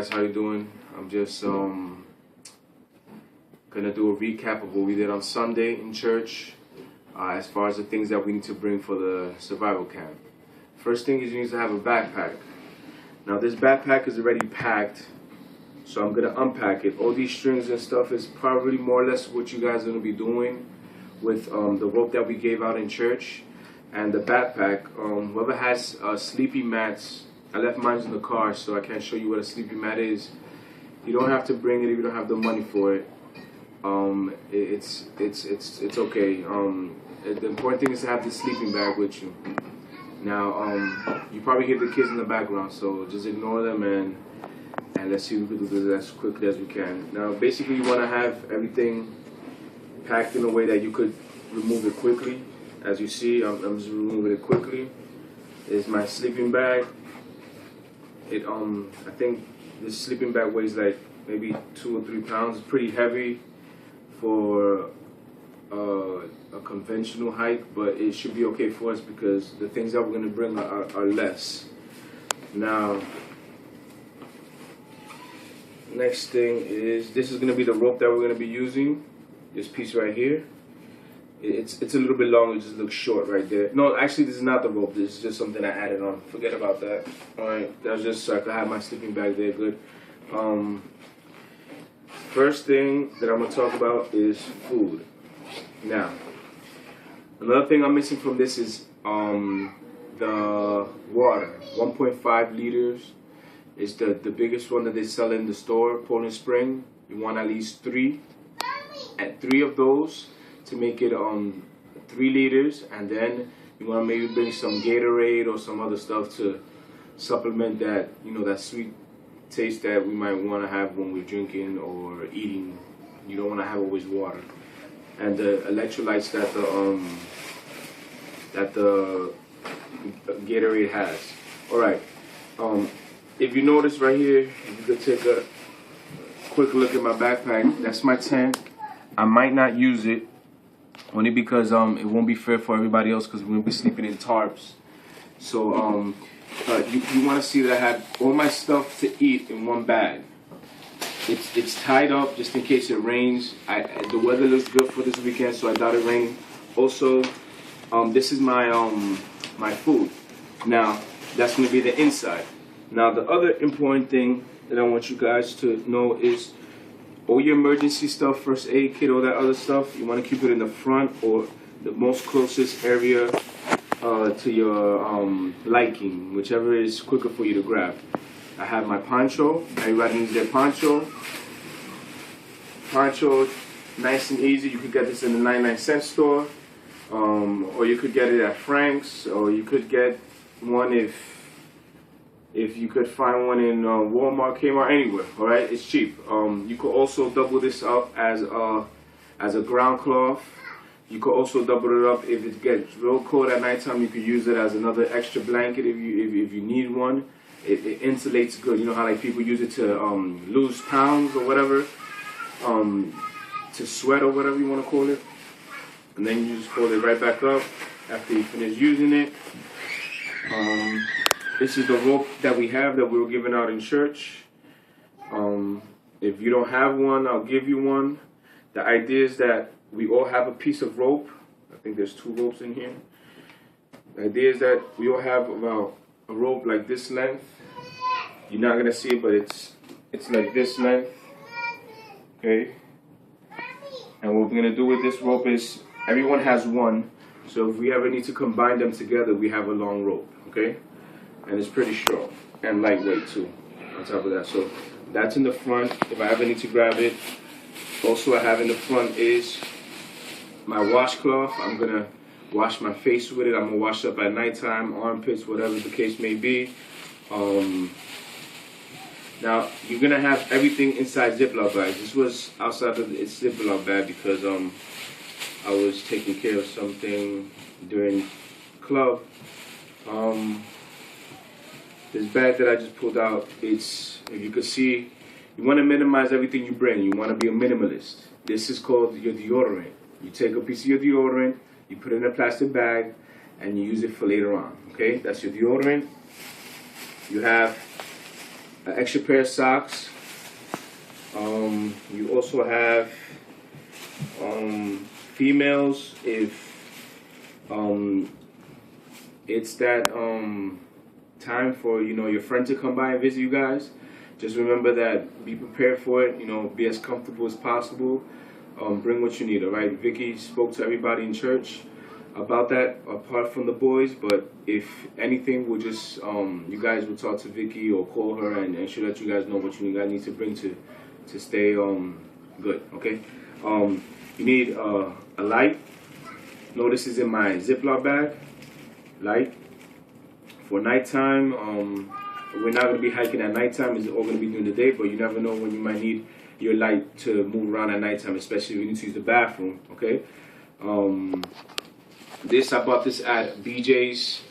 Guys, how you doing? I'm just gonna do a recap of what we did on Sunday in church, as far as the things that we need to bring for the survival camp. First thing is you need to have a backpack. Now this backpack is already packed, so I'm gonna unpack it. All these strings and stuff is probably more or less what you guys are gonna be doing with the rope that we gave out in church. And the backpack, whoever has sleepy mats, I left mine in the car, so I can't show you what a sleepy mat is. You don't have to bring it if you don't have the money for it. It's okay. The important thing is to have the sleeping bag with you. Now, you probably hear the kids in the background, so just ignore them and let's see if we can do this as quickly as we can. Now, basically, you want to have everything packed in a way that you could remove it quickly. As you see, I'm just removing it quickly. It's my sleeping bag. I think this sleeping bag weighs like maybe 2 or 3 pounds. It's pretty heavy for a conventional hike, but it should be okay for us because the things that we're going to bring are less. Now, next thing is, this is going to be the rope that we're going to be using. This piece right here. It's a little bit long, it just looks short right there. No, actually this is not the rope, this is just something I added on. Forget about that. Alright, that was just so I could have my sleeping bag there good. First thing that I'm going to talk about is food. Now, another thing I'm missing from this is the water. 1.5 liters is the biggest one that they sell in the store, Poland Spring. You want at least 3. And 3 of those to make it 3 liters, and then you want to maybe bring some Gatorade or some other stuff to supplement that, you know, that sweet taste that we might want to have when we're drinking or eating. You don't want to have always water. And the electrolytes that the Gatorade has. Alright, if you notice right here, you could take a quick look at my backpack. That's my tent. I might not use it, only because it won't be fair for everybody else because we're going to be sleeping in tarps. So you want to see that I had all my stuff to eat in one bag. It's tied up just in case it rains. The weather looks good for this weekend, so I doubt it rain. Also, this is my my food. Now, that's going to be the inside. Now, the other important thing that I want you guys to know is all your emergency stuff, first aid kit, all that other stuff, you want to keep it in the front or the most closest area to your liking, whichever is quicker for you to grab. I have my poncho. Everybody needs their poncho. Poncho, nice and easy. You could get this in the 99-cent store, or you could get it at Frank's, or you could get one if you could find one in Walmart, Kmart, anywhere. All right, it's cheap. You could also double this up as a ground cloth. You could also double it up if it gets real cold at nighttime. You could use it as another extra blanket if you need one. It insulates good. You know how like people use it to lose pounds or whatever, to sweat or whatever you want to call it. And then you just fold it right back up after you finish using it. This is the rope that we have that we were giving out in church. If you don't have one, I'll give you one. The idea is that we all have a piece of rope. I think there's 2 ropes in here. The idea is that we all have about a rope like this length. You're not gonna see it, but it's like this length. Okay. And what we're gonna do with this rope is everyone has one. So if we ever need to combine them together, we have a long rope. Okay. And it's pretty strong and lightweight too, on top of that. So that's in the front if I ever need to grab it. Also, I have in the front is my washcloth. I'm gonna wash my face with it. I'm gonna wash up at nighttime, armpits, whatever the case may be. Now you're gonna have everything inside Ziploc bags. This was outside of its Ziploc bag because I was taking care of something during club. This bag that I just pulled out, it's, if you could see, you want to minimize everything you bring. You want to be a minimalist. This is called your deodorant. You take a piece of your deodorant, you put it in a plastic bag, and you use it for later on. Okay, that's your deodorant. You have an extra pair of socks. You also have females, if it's that time for your friend to come by and visit you guys, just remember that, be prepared for it, be as comfortable as possible. Bring what you need. All right, Vicky spoke to everybody in church about that, apart from the boys, but if anything, we'll just you guys will talk to Vicky or call her, and she'll let you guys know what you guys need to bring to stay good. Okay. You need a light. No, this is in my Ziploc bag. Light for nighttime. We're not going to be hiking at nighttime. It's all going to be during the day, but you never know when you might need your light to move around at nighttime, especially if you need to use the bathroom. Okay. This, I bought this at BJ's.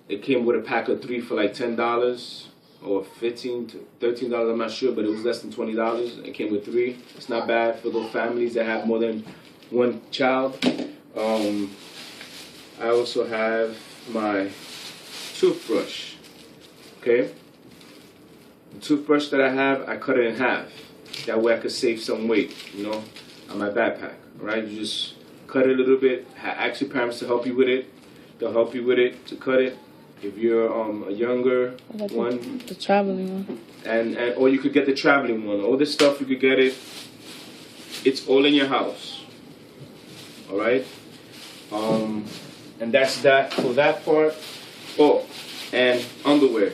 It came with a pack of 3 for like $10 or $15 to $13. I'm not sure, but it was less than $20. It came with 3. It's not bad for those families that have more than one child. I also have my toothbrush. Okay. The toothbrush that I have, I cut it in half. That way I could save some weight, on my backpack. All right. You just cut it a little bit. Ask your parents to help you with it. They'll help you with it to cut it. If you're a younger one, the traveling one, and or you could get the traveling one. All this stuff you could get it. It's all in your house. All right. And that's that for that part. Oh, and underwear.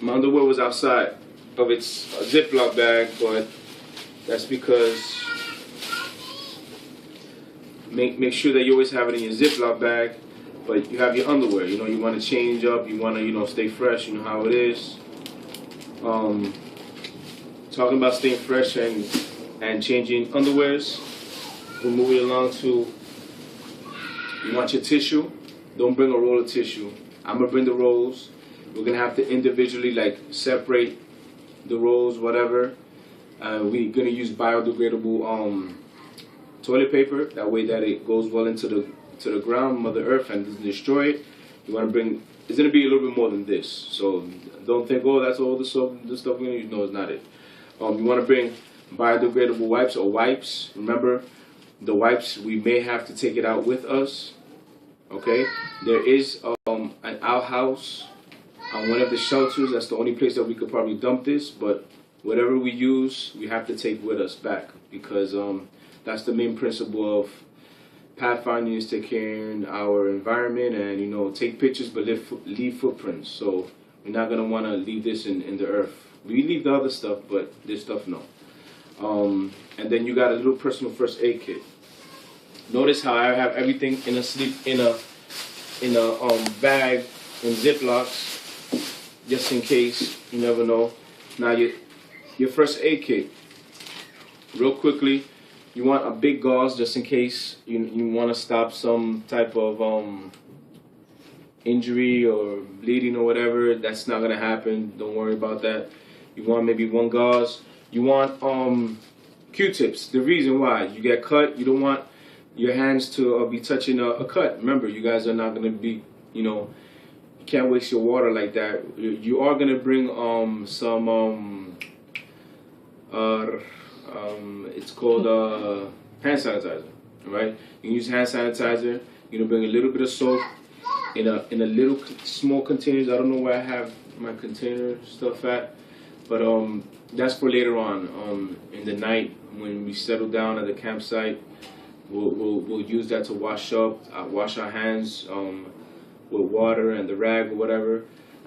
My underwear was outside of its Ziploc bag, but that's because make sure that you always have it in your Ziploc bag. But you have your underwear. You want to change up. You want to stay fresh. You know how it is. Talking about staying fresh and changing underwears. We're moving along to, you want your tissue. Don't bring a roll of tissue. I'm going to bring the rolls. We're going to have to individually separate the rolls, whatever. We're going to use biodegradable toilet paper. That way that it goes well into the ground, Mother Earth, and doesn't destroy it. You want to bring, it's going to be a little bit more than this. So don't think, oh, that's all the stuff we're going to use. No, it's not it. You want to bring biodegradable wipes or wipes. Remember, the wipes, we may have to take it out with us. Okay, there is an outhouse on one of the shelters. That's the only place that we could probably dump this, but whatever we use, we have to take with us back, because that's the main principle of pathfinding, is take care of our environment and take pictures, but leave footprints. So we're not gonna want to leave this in the earth. We leave the other stuff, but this stuff no. And then you got a little personal first aid kit. Notice how I have everything in a bag in Ziplocs, just in case. You never know. Now your first aid kit. Real quickly, you want a big gauze just in case you want to stop some type of injury or bleeding or whatever. That's not gonna happen. Don't worry about that. You want maybe one gauze. You want Q-tips. The reason why you get cut, you don't want your hands to be touching a cut. Remember, you guys are not going to be, you can't waste your water like that. You are going to bring some, it's called hand sanitizer, right? You can use hand sanitizer. Bring a little bit of soap in a little small containers. I don't know where I have my container stuff at, but that's for later on. In the night when we settle down at the campsite, we'll use that to wash up, wash our hands with water and the rag or whatever.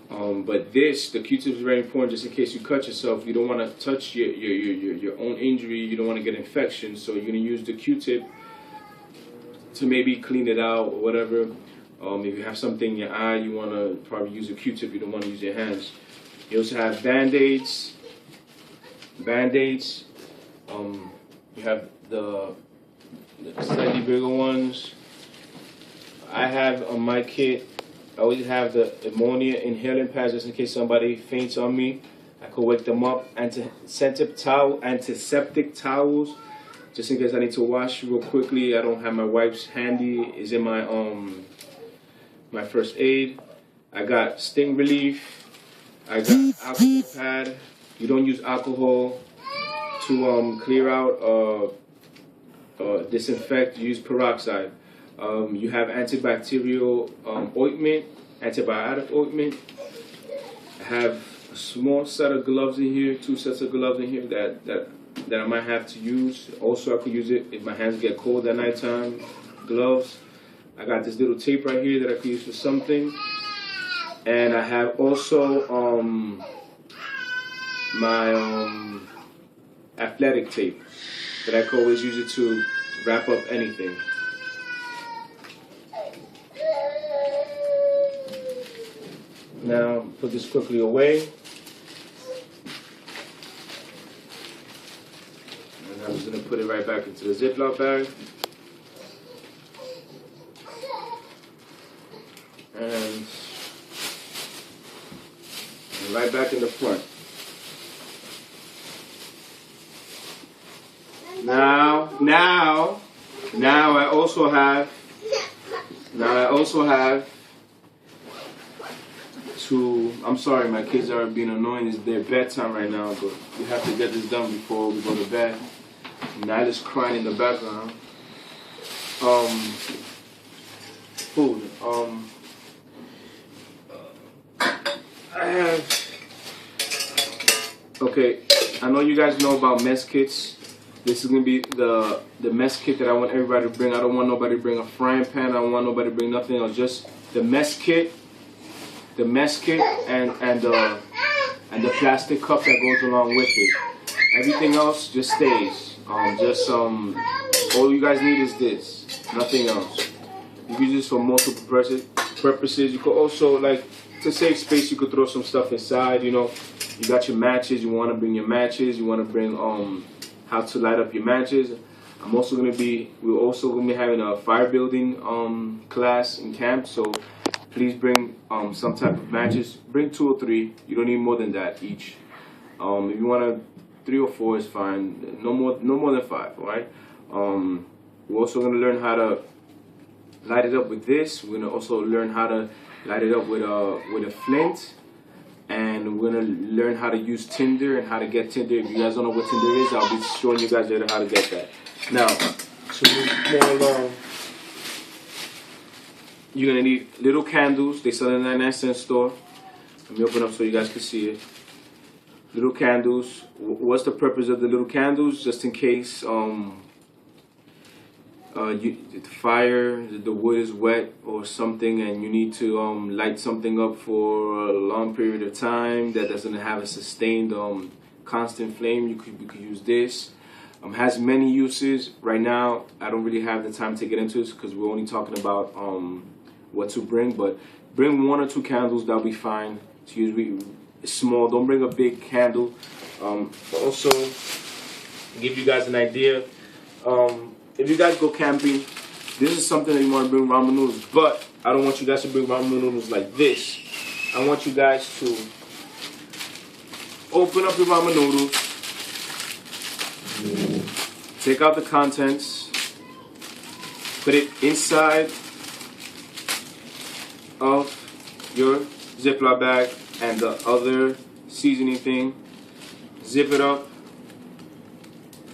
But the Q-tip is very important, just in case you cut yourself. You don't want to touch your own injury. You don't want to get infection. So you're gonna use the Q-tip to maybe clean it out or whatever. If you have something in your eye, you want to probably use a Q-tip. You don't want to use your hands. You also have Band-Aids. You have the slightly bigger ones. I have on my kit, I always have the ammonia inhaling pads just in case somebody faints on me. I could wake them up. Antiseptic towels, just in case I need to wash real quickly. I don't have my wipes handy. It's in my my first aid. I got sting relief. I got alcohol pad. You don't use alcohol to clear out disinfect. You use peroxide. You have antibacterial ointment, antibiotic ointment. I have a small set of gloves in here, 2 sets of gloves in here that I might have to use. Also, I could use it if my hands get cold at nighttime. Gloves. I got this little tape right here that I could use for something. And I have also my athletic tape that I could always use it to wrap up anything. Now, put this quickly away. And I'm just going to put it right back into the Ziploc bag. And right back in the front. Now I also have to, I'm sorry, my kids are being annoying. It's their bedtime right now, but we have to get this done before we go to bed. Nyla's crying in the background. Food. I have, okay, I know you guys know about mess kits. This is going to be the mess kit that I want everybody to bring. I don't want nobody to bring a frying pan. I don't want nobody to bring nothing else. Just the mess kit, and the plastic cup that goes along with it. Everything else just stays. All you guys need is this. Nothing else. You can use this for multiple purposes. You could also, like, to save space, you could throw some stuff inside. You know, you got your matches. You want to bring your matches. You want to bring how to light up your matches. We're also gonna be having a fire building class in camp. So please bring some type of matches. Bring 2 or 3. You don't need more than that each. If you want 3 or 4 is fine. No more than 5. All right. We're also gonna learn how to light it up with this. We're gonna also learn how to light it up with a flint. And we're going to learn how to use Tinder and how to get Tinder. If you guys don't know what Tinder is, I'll be showing you guys later how to get that. Now, to move more along, you're going to need little candles. They sell in the 99-cent store. Let me open up so you guys can see it. Little candles. What's the purpose of the little candles? Just in case the fire, the wood is wet or something, and you need to light something up for a long period of time that doesn't have a sustained constant flame. You could use this. Has many uses. Right now I don't really have the time to get into this because we're only talking about what to bring, but bring 1 or 2 candles. That'll be fine to use. Small, don't bring a big candle. Also give you guys an idea, if you guys go camping, this is something that you want to bring ramen noodles, but I don't want you guys to bring ramen noodles like this. I want you guys to open up your ramen noodles, take out the contents, put it inside of your Ziploc bag and the other seasoning thing, zip it up,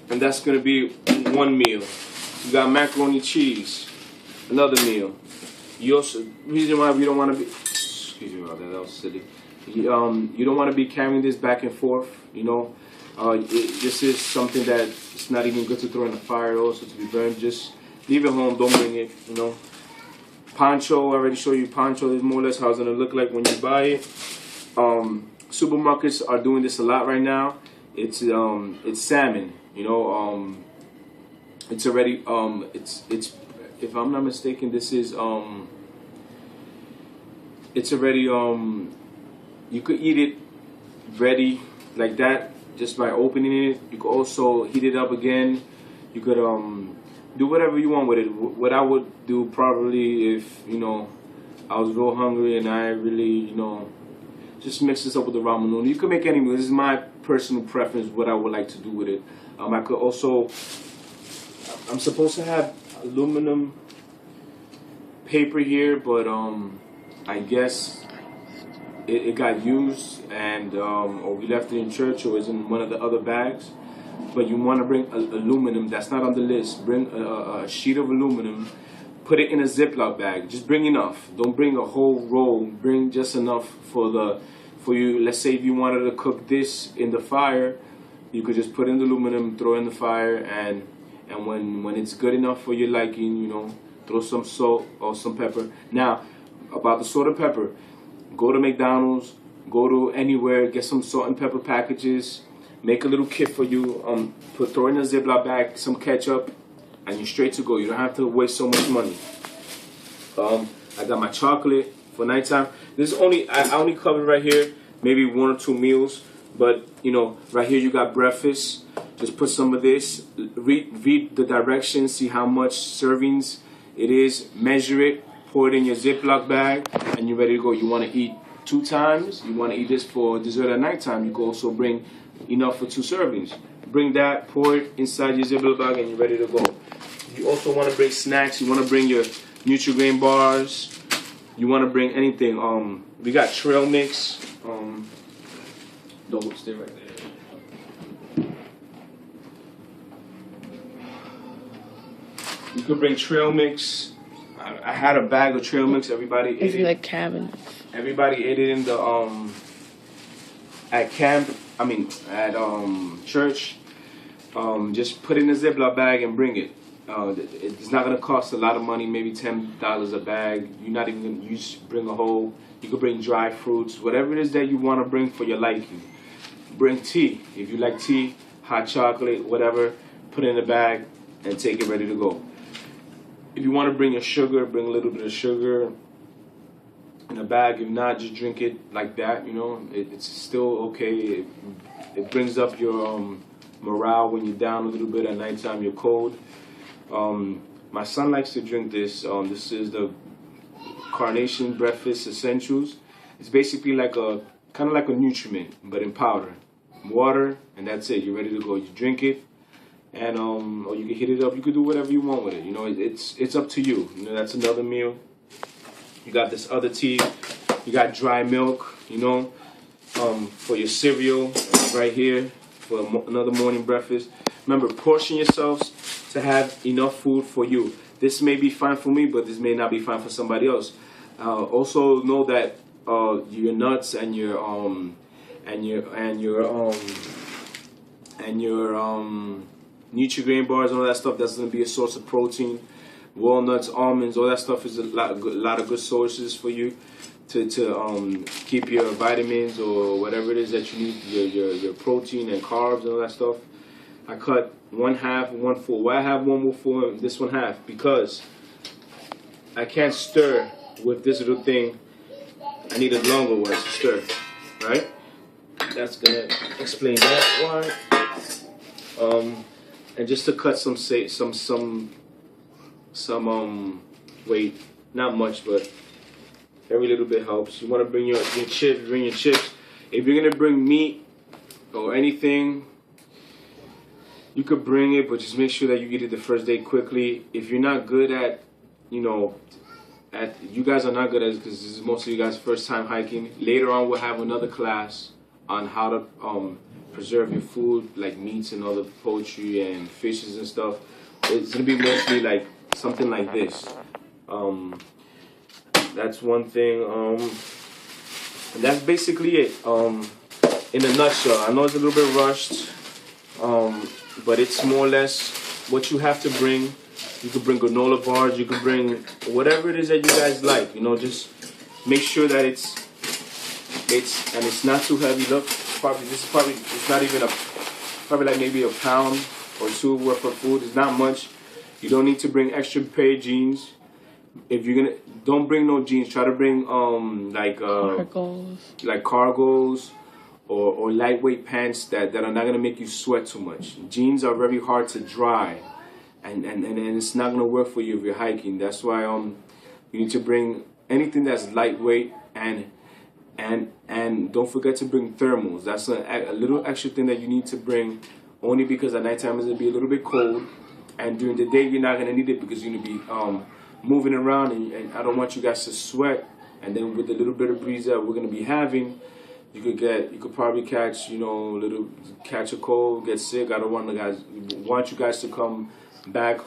and that's going to be 1 meal. You got macaroni cheese, another meal. You also, reason why we don't want to be, excuse me about that, that was silly. You don't want to be carrying this back and forth, you know. This is something that it's not even good to throw in the fire also to be burned. Just leave it home, don't bring it, you know. Poncho, I already showed you poncho. This is more or less how it's going to look like when you buy it. Supermarkets are doing this a lot right now. It's salmon, you know. It's already it's if I'm not mistaken, this is it's already you could eat it ready like that just by opening it. You could also heat it up again. You could do whatever you want with it. What I would do probably, if you know I was real hungry and I really, you know, just mix this up with the ramen noodle. You could make any meal. This is my personal preference, what I would like to do with it. I could also, I'm supposed to have aluminum paper here, but I guess it got used and or we left it in church or is in one of the other bags. But you want to bring aluminum. That's not on the list. Bring a sheet of aluminum. Put it in a Ziploc bag. Just bring enough. Don't bring a whole roll. Bring just enough for you. Let's say if you wanted to cook this in the fire, you could just put in the aluminum, throw it in the fire, and when it's good enough for your liking, you know, throw some salt or some pepper. Now, about the salt and pepper, go to McDonald's, go to anywhere, get some salt and pepper packages. Make a little kit for you. Throw in a Ziploc bag, some ketchup, and you're straight to go. You don't have to waste so much money. I got my chocolate for nighttime. This is I only covered right here maybe 1 or 2 meals, but you know, right here you got breakfast. Just put some of this. Read the directions. See how much servings it is. Measure it. Pour it in your Ziploc bag, and you're ready to go. You want to eat 2 times. You want to eat this for dessert at nighttime. You can also bring enough for 2 servings. Bring that, pour it inside your Ziploc bag, and you're ready to go. You also want to bring snacks. You want to bring your Nutri-Grain bars. You want to bring anything. We got trail mix. Don't stay right there. You could bring trail mix. I had a bag of trail mix. Everybody ate it. It's in the cabin. Everybody ate it in the at camp. I mean, at church. Just put it in a Ziploc bag and bring it. It's not gonna cost a lot of money, maybe $10 a bag. You're not even gonna bring a whole. You could bring dry fruits, whatever it is that you want to bring for your liking. Bring tea if you like tea, hot chocolate, whatever. Put it in a bag and take it ready to go. If you want to bring your sugar, bring a little bit of sugar in a bag. If not, just drink it like that. You know, it's still okay. It brings up your morale when you're down a little bit at nighttime. You're cold. My son likes to drink this. This is the Carnation Breakfast Essentials. It's basically like kind of like a Nutriment, but in powder. Water, and that's it. You're ready to go. You drink it, and or you can heat it up. You can do whatever you want with it. You know, it's up to you. You know, that's another meal. You got this other tea. You got dry milk. You know, for your cereal right here for another morning breakfast. Remember, portion yourselves to have enough food for you. This may be fine for me, but this may not be fine for somebody else. Also know that your nuts and your Nutri-Grain bars and all that stuff, that's going to be a source of protein. Walnuts, almonds, all that stuff is a lot of good sources for you to keep your vitamins or whatever it is that you need, your protein and carbs and all that stuff. I cut 1/2 and 1/4. Why I have 1 1/4 and this 1/2? Because I can't stir with this little thing. I need a longer one to stir, right? That's gonna explain that why. And just to cut some weight, not much, but every little bit helps. You want to bring your chips. Bring your chips. If you're gonna bring meat or anything, you could bring it, but just make sure that you get it the first day quickly. If you're not good at, you know, you guys are not good at it because this is most of you guys' first time hiking. Later on, we'll have another class on how to preserve your food, like meats and other poultry and fishes and stuff. It's gonna be mostly like something like this. That's one thing. And that's basically it. In a nutshell, I know it's a little bit rushed. But it's more or less what you have to bring. You could bring granola bars. You could bring whatever it is that you guys like. You know, just make sure that it's not too heavy. Look, it's not even probably like maybe a pound or 2 worth of food. It's not much. You don't need to bring extra pair of jeans. If you're gonna, don't bring no jeans. Try to bring cargos. Or lightweight pants that are not going to make you sweat too much. Jeans are very hard to dry, and it's not going to work for you if you're hiking. That's why you need to bring anything that's lightweight, and don't forget to bring thermals. That's a little extra thing that you need to bring, only because at nighttime it's going to be a little bit cold, and during the day you're not going to need it because you're going to be moving around, and I don't want you guys to sweat And then with the little bit of breeze that we're gonna be having, you could probably catch, catch a cold, get sick. I don't want you guys to come back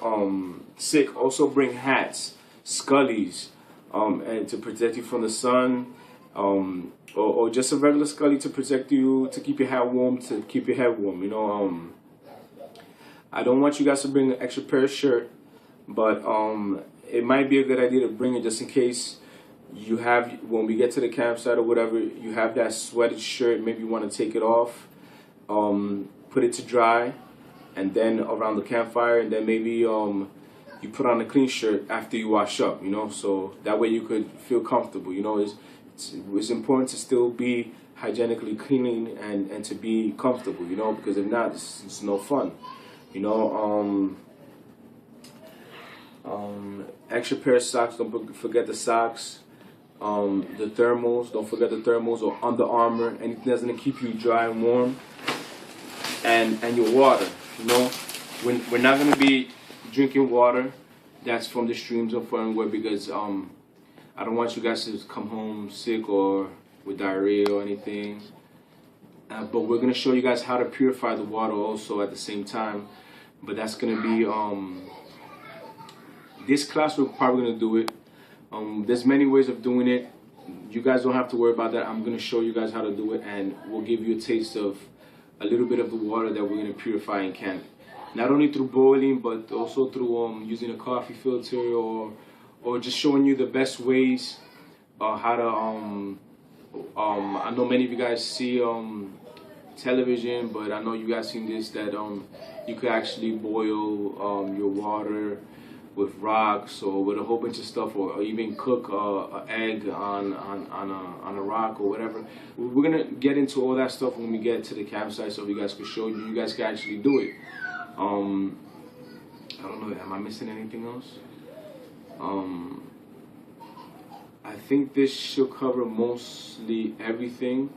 sick. Also bring hats, scullies, and to protect you from the sun, or just a regular scully to protect you, to keep your hat warm, to keep your head warm. I don't want you guys to bring an extra pair of shirt, but it might be a good idea to bring it just in case you have, when we get to the campsite or whatever, you have that sweated shirt, maybe you want to take it off, put it to dry, and then around the campfire, and then maybe you put on a clean shirt after you wash up, so that way you could feel comfortable. It's important to still be hygienically cleaning and to be comfortable, because if not, it's no fun. Extra pair of socks, don't forget the socks. The thermals, don't forget the thermals, or Under Armour, anything that's gonna keep you dry and warm, and your water. We're not gonna be drinking water that's from the streams or from anywhere, because I don't want you guys to come home sick or with diarrhea or anything. But we're gonna show you guys how to purify the water also at the same time. But that's gonna be this class. We're probably gonna do it. There's many ways of doing it. You guys don't have to worry about that. I'm going to show you guys how to do it, and we'll give you a taste of a little bit of the water that we're going to purify in camp. Not only through boiling, but also through using a coffee filter, or just showing you the best ways how to. I know many of you guys see television, but I know you guys seen this, that you could actually boil your water with rocks or with a whole bunch of stuff, or even cook an egg on a rock or whatever. We're gonna get into all that stuff when we get to the campsite, so you guys can show you guys can actually do it. I don't know, am I missing anything else? I think this should cover mostly everything.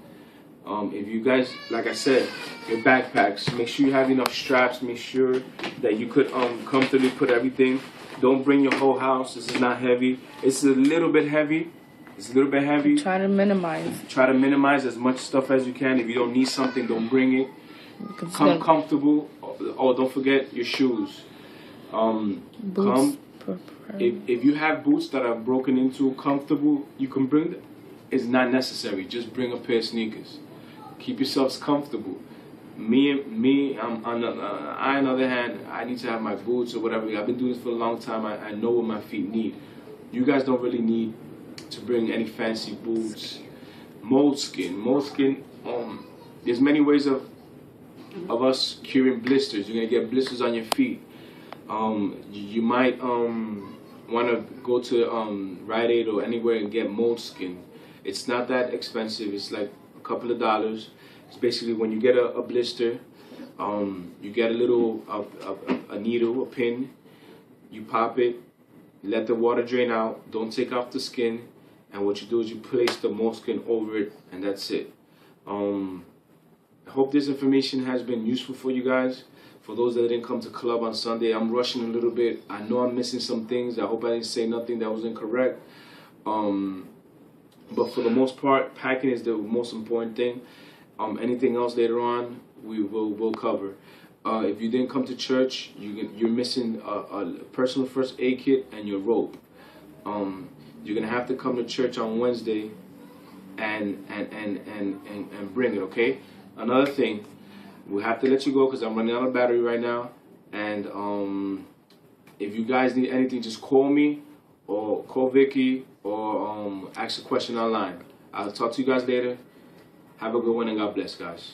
If you guys, like I said, your backpacks, make sure you have enough straps, make sure that you could comfortably put everything. Don't bring your whole house. This is not heavy. It's a little bit heavy. Try to minimize. Try to minimize as much stuff as you can. If you don't need something, don't bring it. Come comfortable. Oh, don't forget your shoes. Boots. If you have boots that are broken into comfortable, you can bring them. It's not necessary. Just bring a pair of sneakers. Keep yourselves comfortable. On the other hand, I need to have my boots or whatever. I've been doing this for a long time. I know what my feet need. You guys don't really need to bring any fancy boots. Moleskin. There's many ways of us curing blisters. You're gonna get blisters on your feet. You might want to go to Rite Aid or anywhere and get moleskin. It's not that expensive. It's like a couple of dollars. It's basically when you get a blister, you get a little a needle, a pin. You pop it, let the water drain out. Don't take off the skin, and what you do is you place the moleskin over it, and that's it. I hope this information has been useful for you guys. For those that didn't come to club on Sunday, I'm rushing a little bit. I know I'm missing some things. I hope I didn't say nothing that was incorrect. But for the most part, packing is the most important thing. Anything else later on, we'll cover. If you didn't come to church, you're missing a personal first aid kit and your rope. You're gonna have to come to church on Wednesday and bring it. Okay. Another thing, we have to let you go because I'm running out of battery right now. And if you guys need anything, just call me or call Vicky or ask a question online. I'll talk to you guys later. Have a good one and God bless, guys.